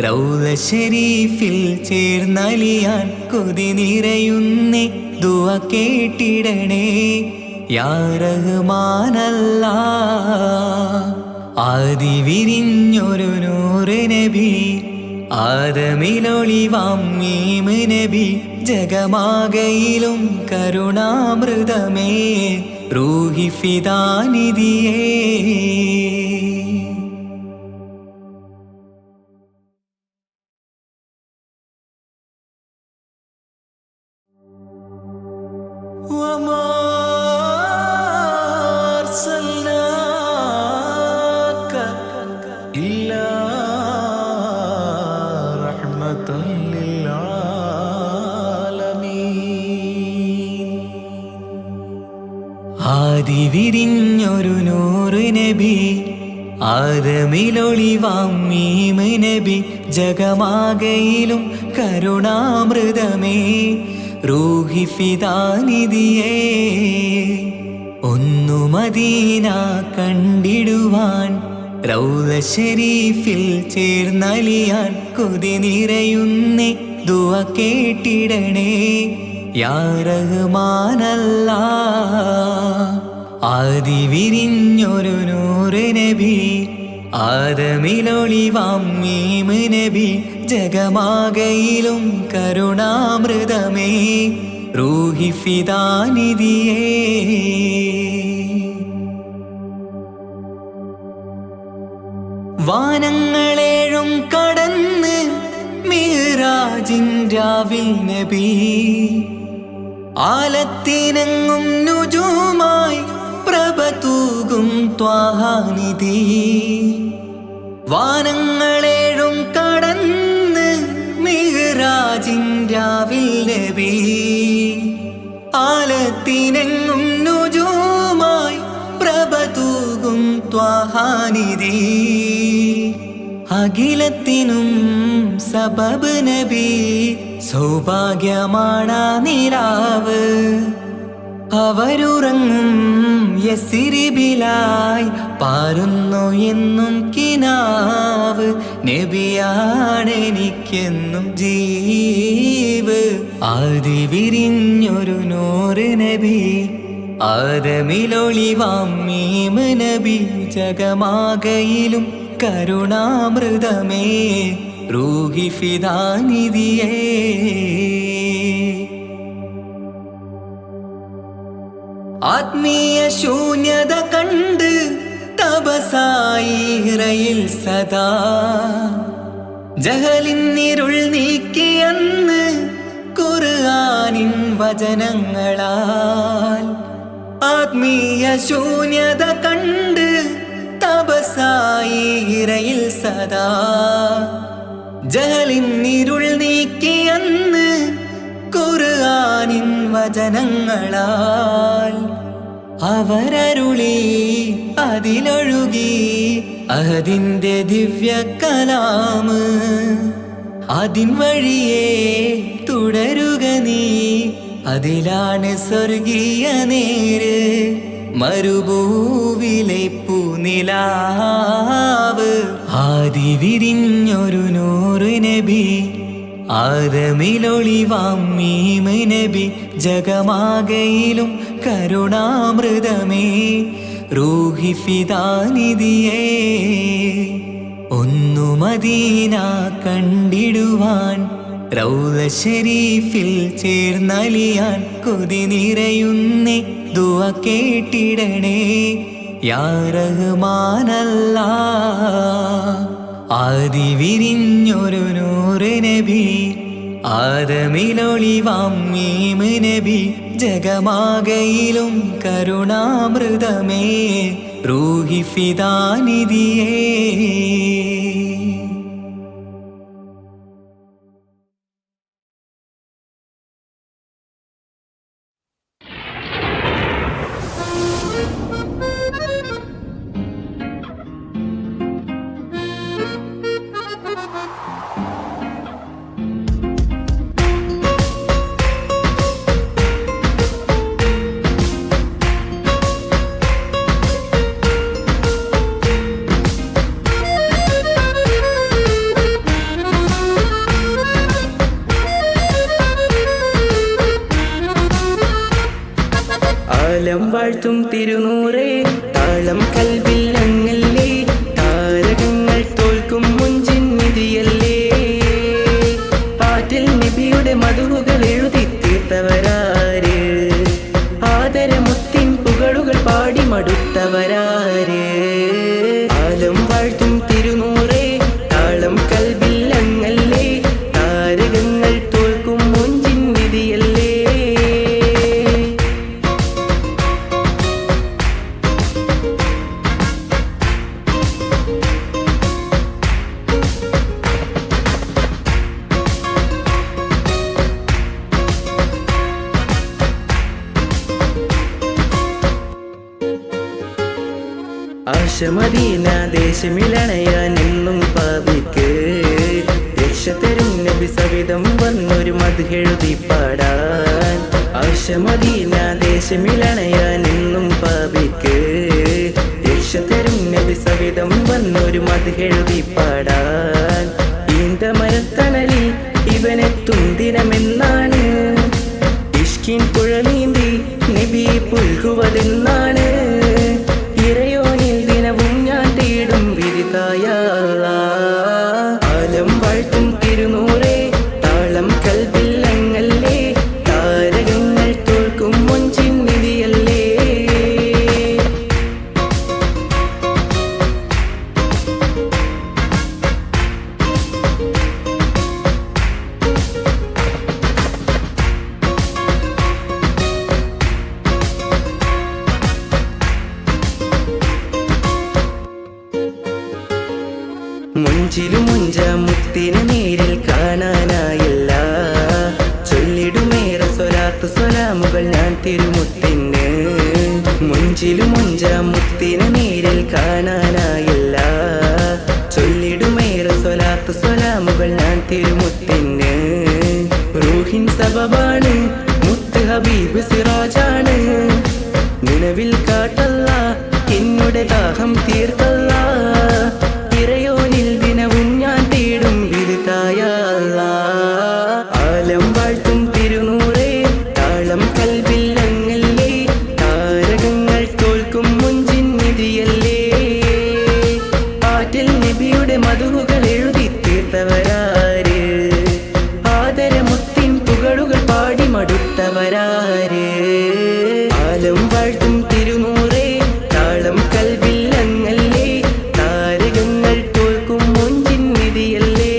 റൗള ശരീഫിൽ ചേർന്നലിയാൻ കൊതി നിറയുന്നേ ദുആ കേട്ടിടണേ യാ റഹ്മാനല്ലാ ആദി വിരിഞ്ഞൊരു നൂറ് നബി ആദമിലൊളിവാം മീമ് നബി ജഗമാകയിലും കരുണാമൃതമേ റൂഹി ഫിദാനിധിയേ وما أرسلناك إلا رحمة للعالمين ആദമിലൊളിവാം മീമ് നബി ജഗമാകയിലും കരുണാമൃതമേ റൂഹി ഫിദാനിധിയേ ഒന്നു മദീന കണ്ടിടുവാൻ റൗള ശരീഫിൽ ചേർന്നലിയാൻ കൊതി നിറയുന്നേ ദുആ കേട്ടിടണേ യാ റഹ്മാനല്ലാ ആദി വിരിഞ്ഞൊരു നൂറ് നബി ആദമിലൊളിവാം മീമ് നബി ജഗമാകയിലും കരുണാമൃതമേ റൂഹി ഫിദാനിധിയേ വാനങ്ങളേഴും കടന്ന് മിഹ്റാജിൻ രാവിൽ നബി ആലത്തിനെങ്ങും നുജൂമായി പ്രഭ തൂകും ത്വാഹാനിധി വാനങ്ങളേഴും കടന്ന് മിഹ്റാജിൻ രാവിൽ നബി ആലത്തിനെങ്ങും നുജൂമായി പ്രഭ തൂകും ത്വാഹാനിധി അഖിലത്തിനും സബബ് നബി സൗഭാഗ്യമാണാ നിലാവ് അവരുറങ്ങും യസിരിബിലായി പാരുന്നു എന്നും കിനാവ് നബിയാണെനിക്കെന്നും ജീവ് ആദി വിരിഞ്ഞൊരു നൂറ് നബി ആദമിലൊളിവാം മീമ് നബി ജഗമാകയിലും കരുണാമൃതമേ റൂഹി ഫിദാനിധിയേ ആത്മീയ ശൂന്യത കണ്ട് തപസായി ഇറയിൽ സദാ ജഹലിന്നിരുൾ നീക്കിയെന്ന് ഖുർആനിൻ വചനങ്ങളാൽ ആത്മീയ ശൂന്യത കണ്ട് തപസായി ഇറയിൽ സദാ ജഹലിന്നിരുൾ നീക്കിയെന്ന് ഖുർആനിൻ വചനങ്ങളാൽ അവരരുളി അതിലൊഴുകി അഹദിന്റെ ദിവ്യ കലാമ് അതിൻ വഴിയേ തുടരുക നീ അതിലാണ് സ്വർഗീയ നേര് മരുഭൂവിലെ പൂനിലാവ് ആദി വിരിഞ്ഞൊരു നൂറ് നബി ആദമിലൊളിവാം മീമ് നബി ജഗമാകയിലും കരുണാമൃതമേ റൂഹി ഫിദാനിധിയേ ഒന്നു മദീന കണ്ടിടുവാൻ റൗള ശരീഫിൽ ചേർന്നലിയാൻ കൊതി നിറയുന്നേ ദുആ കേട്ടിടണേ യാ റഹ്മാനല്ലാ ആദി വിരിഞ്ഞൊരു നൂറ് നബി ആദമിലൊളിവാം മീമ് നബി ജഗമാകയിലും കരുണാമൃതമേ റൂഹി ഫിദാനിധിയേ ആലം വാഴ്ത്തും തിരുനൂറേ താളം കൽവിൽ അങ്ങല്ലേ താരകങ്ങൾ തോൽക്കും മുഞ്ചിൻ നിധിയല്ലേ പാറ്റിൽ നബിയുടെ മധുകൾ എഴുതി തീർത്തവരാര് ആദരമുത്തിൻ പുകളുകൾ പാടി മടുത്തവരാര് ആലം വാഴ്ത്തും തിരുനൂറേ താളം കൽവിൽ അങ്ങല്ലേ താരകങ്ങൾ തോൽക്കും മുഞ്ചിൻ നിധിയല്ലേ ആശമദീന ദേശമിലണയാൻ എന്നും പാപിക്ക് രക്ഷ തരും നബി സവിധം വന്നൊരു മദ്ഹെഴുതി പാടാൻ ആശ മദീന ദേശമിലണയാൻ എന്നും പാപിക്ക് രക്ഷ തരും നബി സവിധം വന്നൊരു മദ്ഹെഴുതി പാടാൻ ഈന്തമരത്തണലിൽ ഇവനെത്തും ദിനമെന്നാണ് ഇഷ്കിൻ പുഴ നീന്തി നബി പുൽകുവതെന്നാണ് ഇറയോനിൽ ദിനവും ഞാൻ തേടും വിരിതായ ആലം വാഴ്ത്തും തിരുനൂറേ താളം കൽബില്ലങ്ങല്ലേ താരകങ്ങൾ തോൽക്കും മൊഞ്ചിൻ നിധിയല്ലേ മുഞ്ചിലും മുഞ്ച മുത്തിനെ നേരിൽ കാണാനായില്ല ചൊല്ലിടുമേറെ സ്വലാത്ത് സ്വലാമുകൾ ഞാൻ തിരുമുത്തിന് മുഞ്ചിലും മുഞ്ച മുത്തിനെ നേരിൽ കാണാനായില്ല ചൊല്ലിടുമേറെ സ്വലാത്ത് സ്വലാമുകൾ ഞാൻ തിരുമുത്തിന് റൂഹിൻ സബബാണ് മുത്ത് ഹബീബ് സിറാജാണ് നിലവിൽ കാട്ടല്ല എന്നുടെ ദാഹം തീർത്തല്ല ഇറയോനിൽ ദിനവും ഞാൻ തേടും വിരുതായ ആലം വാഴ്ത്തും തിരുനൂറേ താളം കൽബില്ലങ്ങല്ലേ താരകങ്ങൾ തോൽക്കും മുഞ്ചിൻ നിധിയല്ലേ ആറ്റിൽ നബിയുടെ മധുകൾ എഴുതി തീർത്തവരാര് ആദരമുത്തിൻ പുകളുകൾ പാടി മടുത്തവരാര് ആലം വാഴ്ത്തും തിരുനൂറേ താളം കൽബില്ലങ്ങല്ലേ താരകങ്ങൾ തോൽക്കും മൊഞ്ചിൻ നിധിയല്ലേ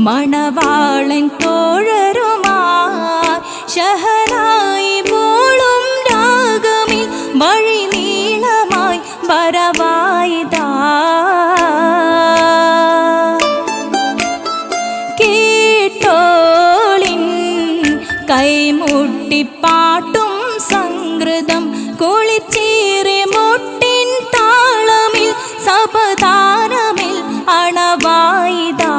മണവാളൻ തോഴരുമാ ശഹനായി പോളും രാഗമിൽ വഴി നീളമായി വരവായിതാ കേട്ടോളിൻ കൈമുട്ടിപ്പാട്ടും സംഗൃതം കുളിച്ചേറി മുട്ടിൻ താളമിൽ സപതാരമിൽ അണവായിതാ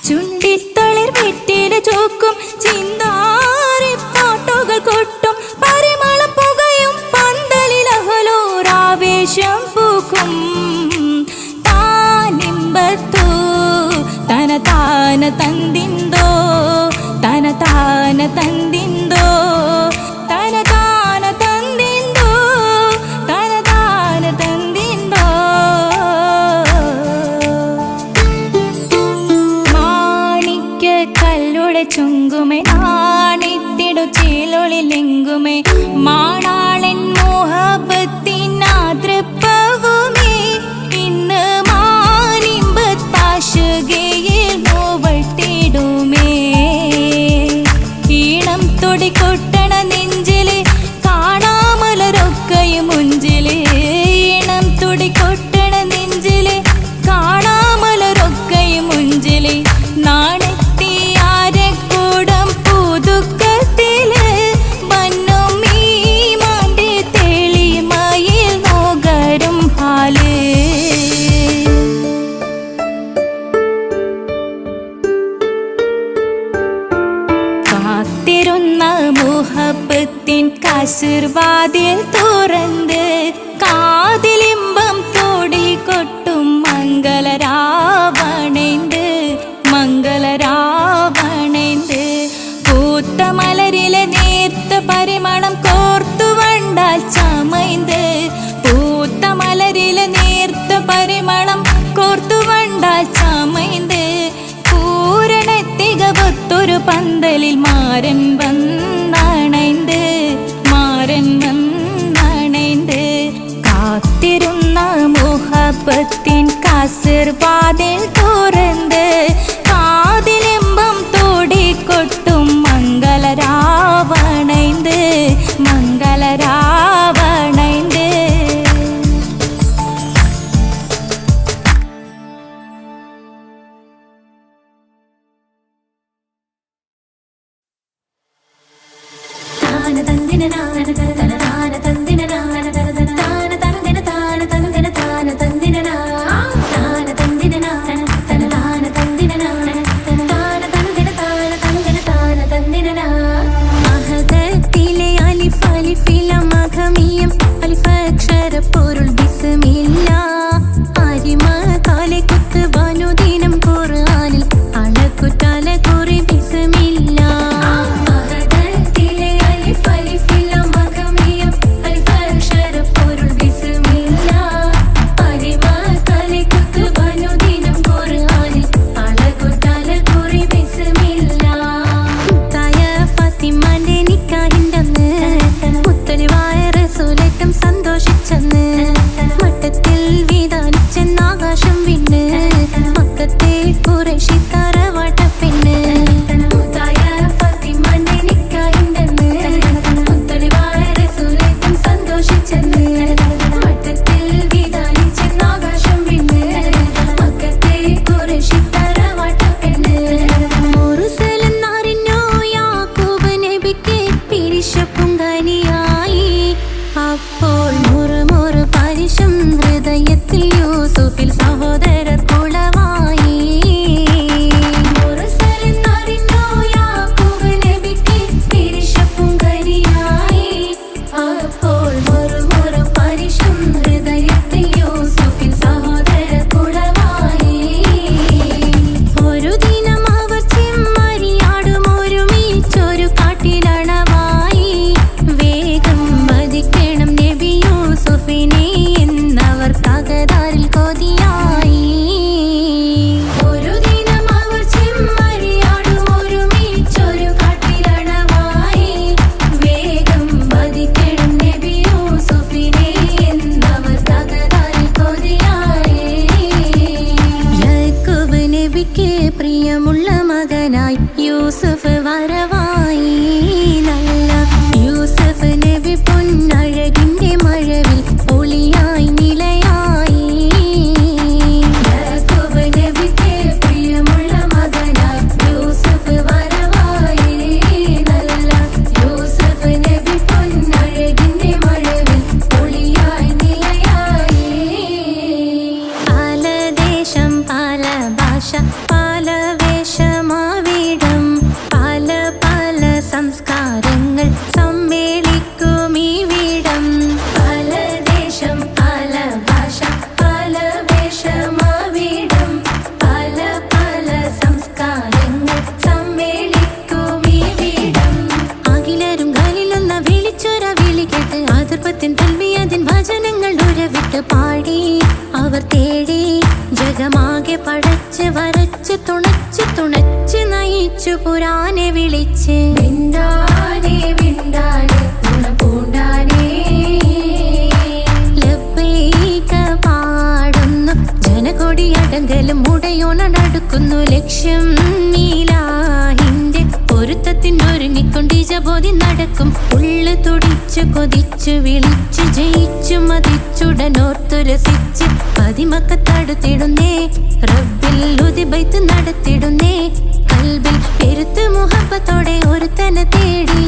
ചുണ്ടിത്തളിർ വെറ്റില ചോക്കും ചിന്താരി പാട്ടുകൾ കൊട്ടും പരിമളം പുകയും പന്തലിൽ അഹലോരാവേശം പൂക്കും താനിമ്പത്തു തന താന തന്തിന്തോ തന താന തന്തിന്തോ തന താന തന്തിന്തോ തന താന തന്തിന്തോ മാണിക്യ കല്ലുടെ ചുങ്കുമേ നാണിത്തിടു ചീലൊളിലെങ്കുമേ മാണാളൻ മോഹബത്തിനാതൃപ്പവുമേ ഇന്ന് മാനിമ്പത്താശുകയിൽ നോവട്ടിടുമേ ഈണം തൊടിക്കൊട്ടണ നെഞ്ചില് കാണാമലരൊക്കെയും മുഞ്ചില് ഈണം തൊടിക്കൊട്ടണ നെഞ്ചില് കാണാമലരൊക്കെയും മുഞ്ചില് നാണത്തിയാരക്കൂടം പുതുക്കത്തില് വന്നും ഈ മാന്റെ തെളിമയിൽ നോകരും ഹാല് കാത്തിരുന്ന മുഹബത്തിൻ കസുർവാതിൽ തുറന്ന് കാതിലിമ്പം തോടി കൊട്ടും മംഗളരാവണേന്ത് മംഗളരാവണേന്ത് പൂത്ത മലരിലെ നേർത്ത പരിമളം കോർത്തു വണ്ടാൽ ചമൈന്ത് പൂത്ത മലരിലെ നേർത്ത പരിമളം எதிர்பாதில் துறந்து காதிலிம்பம் தோடி கொட்டும் மங்களராவணைந்து மங்களராவணைந்து தான தந்தின நான தன தான தந்தின நான தன தான தந்தின தான தந்தின தான தந்தின தான தந்தின நான தன தான தந்தின நான தன தான தந்தின தான தந்தின தான தந்தின அஹதத்திலே அலிஃப் அலிஃபிலம் அகமியம் அலிஃப் அக்ஷர பொருள் பிஸ்மில்லா அரிம காலை குத்து பானுதீனம் குர்ஆனில் அழகுட்டால குறி பிஸ்மில்லா സന്തോഷിച്ചെന്ന് മട്ടത്തിൽ വീതാനിച്ചെന്നാകാശം വിണ്ണ് മക്കത്തെ കുറേശി തറവാട്ട പെണ്ണ് മുത്തായ ഫാത്തിമന്റെ നിക്കാഹിണ്ടെന്ന് മുത്തലിവായ റസൂലേറ്റം സന്തോഷിച്ചെന്ന് മട്ടത്തിൽ വീതാനിച്ചെന്നാകാശം വിണ്ണ് മക്കത്തെ കുറേശി തറവാട്ട പെണ്ണ് മുറുസലെന്നറിഞ്ഞു യാക്കൂബ് നബിക്ക് പിരിശപ്പുങ്കനിയായി അപ്പോൾ മുറുമുറു പരിശം ഹൃദയത്തിൽ യൂസുഫിൽ സഹോദരർ കുളവായി മുറുസലെന്നറിഞ്ഞു യാക്കൂബ് നബിക്ക് പിരിശപ്പുങ്കനിയായി അപ്പോൾ മുറുമുറു പരിശം ഹൃദയത്തിൽ യൂസുഫിൽ സഹോദരർ കുളവായി ഒരു ദിനം അവർ ചെമ്മരിയാടും ഒരുമിച്ചൊരു കാട്ടിലണവായി വേഗം വധിക്കണം നബി യൂസുഫിനെ എന്നവർ തകരാറിൽ കൊതിയായി ഒരു ദിനം അവർ ചെമ്മരിയാടും ഒരുമിച്ചൊരു കാട്ടിലണവായി വേഗം വധിക്കണം നബി യൂസുഫിനെ എന്നവർ തകരാറിൽ കൊതിയായി യാക്കൂബ് നബിക്ക് പ്രിയമുള്ള മകനായി യൂസുഫ് വരവായി നല്ല യൂസുഫ് നബി പൊന്നഴകിന്റെ മഴവിൽ ഒളിയായി നിലയായി യാക്കൂബ് നബിക്ക് പ്രിയമുള്ള മകനായി യൂസുഫ് വരവായി നല്ല യൂസുഫ് നബി പൊന്നഴകിന്റെ മഴവിൽ ഒളിയായി നിലയായി പല ദേശം പല ഭാഷ പല വേഷമാവിടം പല പല സംസ്കാരങ്ങൾ സമ്മേളിക്കും ഈ വീടം പല ദേശം പല ഭാഷ പല വേഷമാവിടം പല പല സംസ്കാരങ്ങൾ സമ്മേളിക്കും ഈ വീടം അഖിലരും കാലിലൊന്ന വിളിച്ചൊര വിളി കേട്ട് അതിർപ്പത്തിൻ തൽബിയതിൻ വചനങ്ങൾ ഉരവിട്ട് പാടി അവർ തേടി ജഗമാകെ പടച്ച് വരച്ച് തുണച്ച് തുണച്ച് നയിച്ചു പുരാനെ വിളിച്ച് വിണ്ടാനെ വിണ്ടാനെ പൂണ്ടാനെ ലബ്ബൈക പാടുന്നു ജനകൊടി അടങ്കലും മുടയോണടുക്കുന്നു ലക്ഷ്യം നീലാഹിന്റെ പൊരുത്തത്തിനൊരുങ്ങിക്കൊണ്ടിജബോധി നടക്കും ഉള്ളു തുടിച്ചു കൊതിച്ചു വിളിച്ചു ജയിച്ചു മതിച്ചുടനോർത്തു രസിച്ച് പതിമക്കത്തടുത്തിടുന്നേ റബ്ബിൽ ഉദിബൈത്ത് നടത്തിടുന്നേ കൽബിൽ പെരുത്ത് മുഹബത്തോടെ ഒരുത്തനെ തേടി